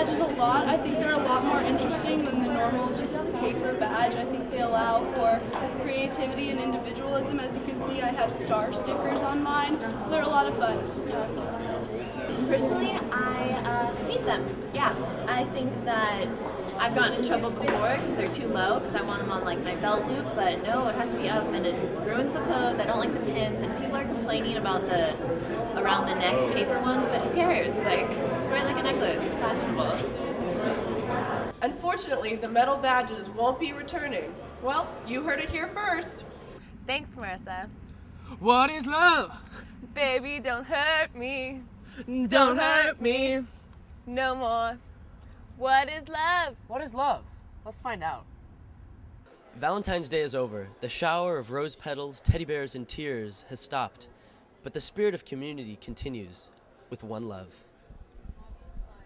badges a lot. I think they're a lot more interesting than the normal just paper badge. I think they allow for creativity and individualism. As you can see, I have star stickers on mine, so they're a lot of fun. Personally, I hate them. Yeah, I think that I've gotten in trouble before because they're too low because I want them on like my belt loop, but no, it has to be up and it ruins the pose. I don't like the pins, and people are complaining about the around the neck paper ones, but who cares? Like, just wear it like a necklace. It's fashionable. Unfortunately, the metal badges won't be returning. Well, you heard it here first. Thanks, Marissa. What is love? Baby, don't hurt me. Don't hurt me. No more. What is love? What is love? Let's find out. Valentine's Day is over. The shower of rose petals, teddy bears, and tears has stopped. But the spirit of community continues with one love.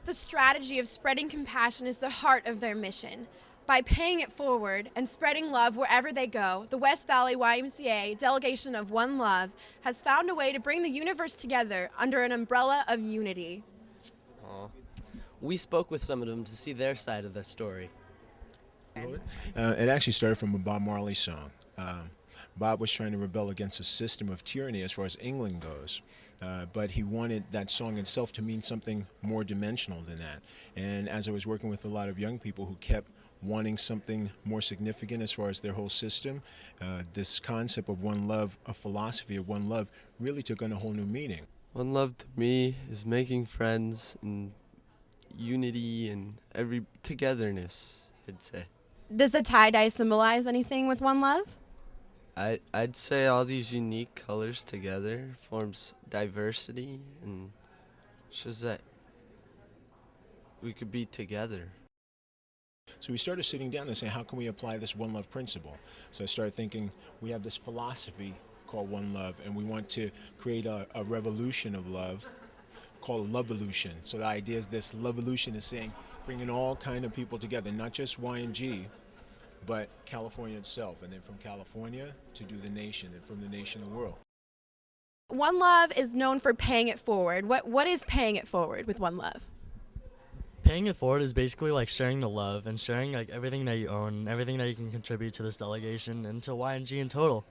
The strategy of spreading compassion is the heart of their mission. By paying it forward and spreading love wherever they go, the West Valley YMCA delegation of One Love has found a way to bring the universe together under an umbrella of unity. Aww. We spoke with some of them to see their side of the story. It actually started from a Bob Marley song. Bob was trying to rebel against a system of tyranny as far as England goes, but he wanted that song itself to mean something more dimensional than that. And as I was working with a lot of young people who kept wanting something more significant as far as their whole system, this concept of one love, a philosophy of one love, really took on a whole new meaning. One love to me is making friends and unity and every togetherness, I'd say. Does the tie-dye symbolize anything with One Love? I'd say all these unique colors together forms diversity and shows that we could be together. So we started sitting down and saying, how can we apply this one love principle? So I started thinking, we have this philosophy called One Love, and we want to create a revolution of love called LEvolution. So the idea is this LEvolution is saying, bringing all kind of people together, not just Y&G, but California itself, and then from California to do the nation, and from the nation, the world. One Love is known for paying it forward. What is paying it forward with One Love? Paying it forward is basically like sharing the love and sharing like everything that you own, everything that you can contribute to this delegation and to YNG in total.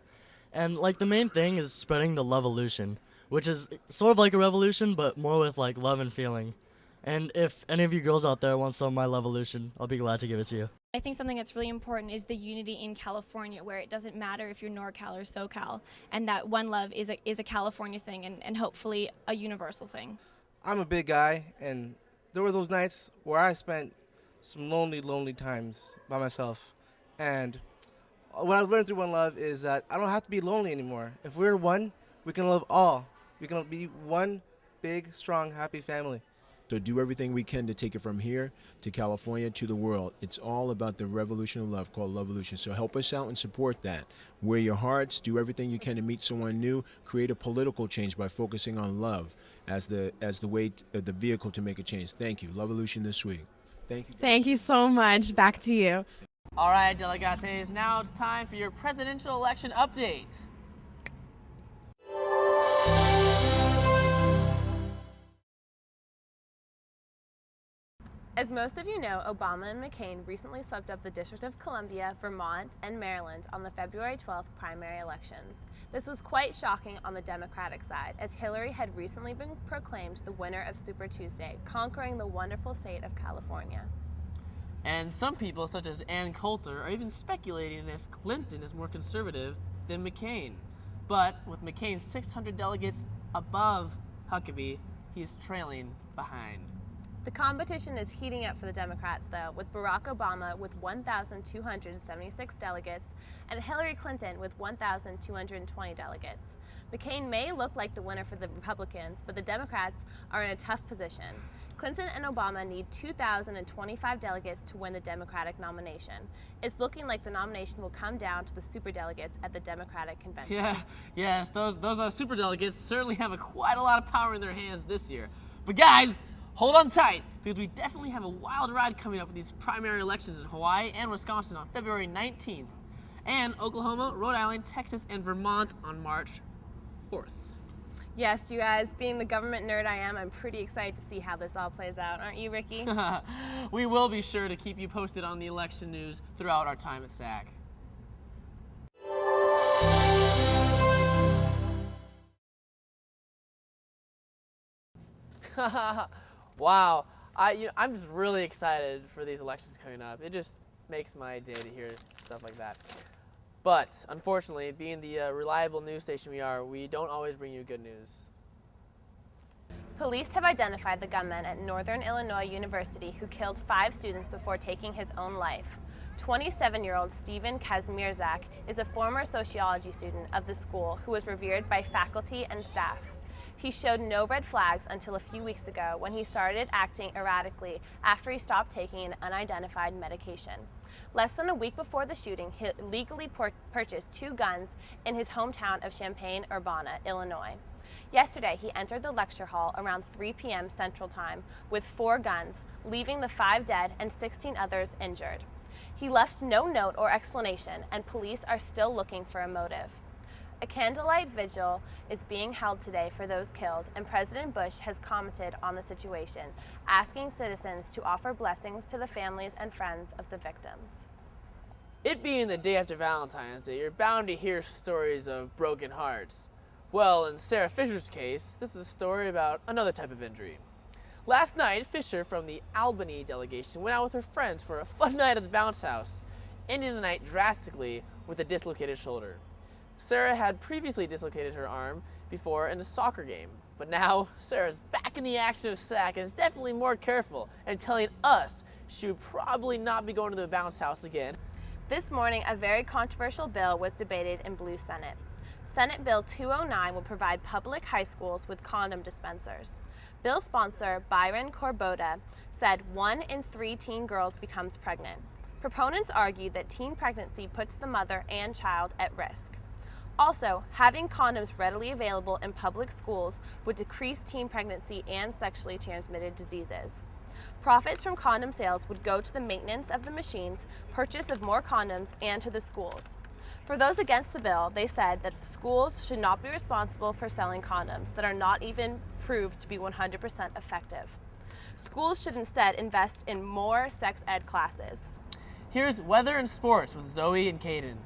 And like the main thing is spreading the LEvolution, which is sort of like a revolution, but more with like love and feeling. And if any of you girls out there want some of my LEvolution, I'll be glad to give it to you. I think something that's really important is the unity in California, where it doesn't matter if you're NorCal or SoCal, and that One Love is a California thing and hopefully a universal thing. I'm a big guy, and there were those nights where I spent some lonely times by myself. And what I've learned through One Love is that I don't have to be lonely anymore. If we're one, we can love all. We can be one big, strong, happy family. So do everything we can to take it from here to California to the world. It's all about the revolution of love called LEvolution. So help us out and support that. Wear your hearts, do everything you can to meet someone new, create a political change by focusing on love as the way, the vehicle to make a change. Thank you. LEvolution this week. Thank you. Thank you so much. Back to you. All right, delegates, now it's time for your presidential election update. As most of you know, Obama and McCain recently swept up the District of Columbia, Vermont, and Maryland on the February 12th primary elections. This was quite shocking on the Democratic side, as Hillary had recently been proclaimed the winner of Super Tuesday, conquering the wonderful state of California. And some people, such as Ann Coulter, are even speculating if Clinton is more conservative than McCain. But with McCain 600 delegates above Huckabee, he's trailing behind. The competition is heating up for the Democrats, though, with Barack Obama with 1,276 delegates and Hillary Clinton with 1,220 delegates. McCain may look like the winner for the Republicans, but the Democrats are in a tough position. Clinton and Obama need 2,025 delegates to win the Democratic nomination. It's looking like the nomination will come down to the superdelegates at the Democratic convention. Yes, those superdelegates certainly have quite a lot of power in their hands this year. But guys, hold on tight, because we definitely have a wild ride coming up with these primary elections in Hawaii and Wisconsin on February 19th, and Oklahoma, Rhode Island, Texas, and Vermont on March 4th. Yes, you guys, being the government nerd I am, I'm pretty excited to see how this all plays out. Aren't you, Ricky? We will be sure to keep you posted on the election news throughout our time at SAC. Wow, I'm just really excited for these elections coming up. It just makes my day to hear stuff like that. But unfortunately, being the reliable news station we are, we don't always bring you good news. Police have identified the gunman at Northern Illinois University who killed 5 students before taking his own life. 27-year-old Stephen Kazmierzak is a former sociology student of the school who was revered by faculty and staff. He showed no red flags until a few weeks ago when he started acting erratically after he stopped taking an unidentified medication. Less than a week before the shooting, he illegally purchased 2 guns in his hometown of Champaign-Urbana, Illinois. Yesterday, he entered the lecture hall around 3 p.m. Central Time with 4 guns, leaving the 5 dead and 16 others injured. He left no note or explanation, and police are still looking for a motive. A candlelight vigil is being held today for those killed, and President Bush has commented on the situation, asking citizens to offer blessings to the families and friends of the victims. It being the day after Valentine's Day, you're bound to hear stories of broken hearts. Well, in Sarah Fisher's case, this is a story about another type of injury. Last night, Fisher from the Albany delegation went out with her friends for a fun night at the bounce house, ending the night drastically with a dislocated shoulder. Sarah had previously dislocated her arm before in a soccer game, but now Sarah's back in the action of SAC and is definitely more careful and telling us she would probably not be going to the bounce house again. This morning, a very controversial bill was debated in Blue Senate. Senate Bill 209 will provide public high schools with condom dispensers. Bill sponsor Byron Corbota said 1 in 3 teen girls becomes pregnant. Proponents argue that teen pregnancy puts the mother and child at risk. Also, having condoms readily available in public schools would decrease teen pregnancy and sexually transmitted diseases. Profits from condom sales would go to the maintenance of the machines, purchase of more condoms, and to the schools. For those against the bill, they said that the schools should not be responsible for selling condoms that are not even proved to be 100% effective. Schools should instead invest in more sex ed classes. Here's weather and sports with Zoe and Caden.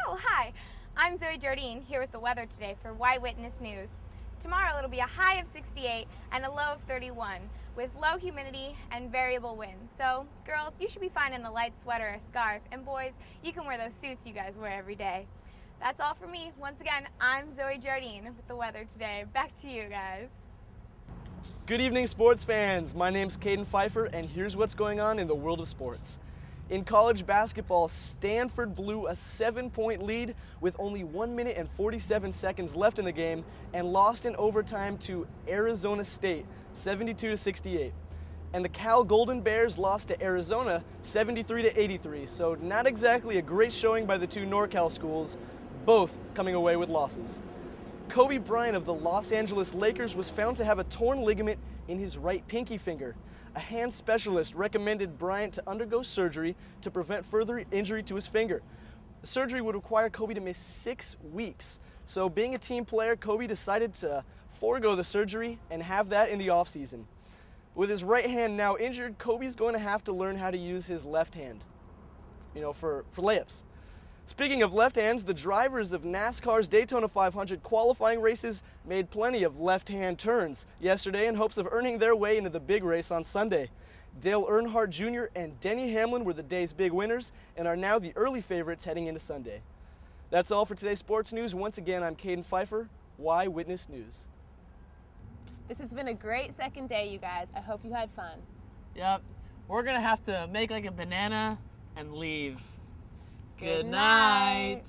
Oh, hi. I'm Zoe Jardine here with the weather today for Eyewitness News. Tomorrow it'll be a high of 68 and a low of 31 with low humidity and variable wind. So, girls, you should be finding a light sweater or scarf, and boys, you can wear those suits you guys wear every day. That's all for me. Once again, I'm Zoe Jardine with the weather today. Back to you guys. Good evening, sports fans. My name's Caden Pfeiffer, and here's what's going on in the world of sports. In college basketball, Stanford blew a 7-point lead with only 1 minute and 47 seconds left in the game and lost in overtime to Arizona State, 72-68. And the Cal Golden Bears lost to Arizona, 73-83. So not exactly a great showing by the 2 NorCal schools, both coming away with losses. Kobe Bryant of the Los Angeles Lakers was found to have a torn ligament in his right pinky finger. A hand specialist recommended Bryant to undergo surgery to prevent further injury to his finger. The surgery would require Kobe to miss 6 weeks. So being a team player, Kobe decided to forego the surgery and have that in the offseason. With his right hand now injured, Kobe's going to have to learn how to use his left hand, for layups. Speaking of left hands, the drivers of NASCAR's Daytona 500 qualifying races made plenty of left-hand turns yesterday in hopes of earning their way into the big race on Sunday. Dale Earnhardt Jr. and Denny Hamlin were the day's big winners and are now the early favorites heading into Sunday. That's all for today's sports news. Once again, I'm Caden Pfeiffer, Eyewitness News. This has been a great second day, you guys. I hope you had fun. Yep. We're going to have to make like a banana and leave. Good night.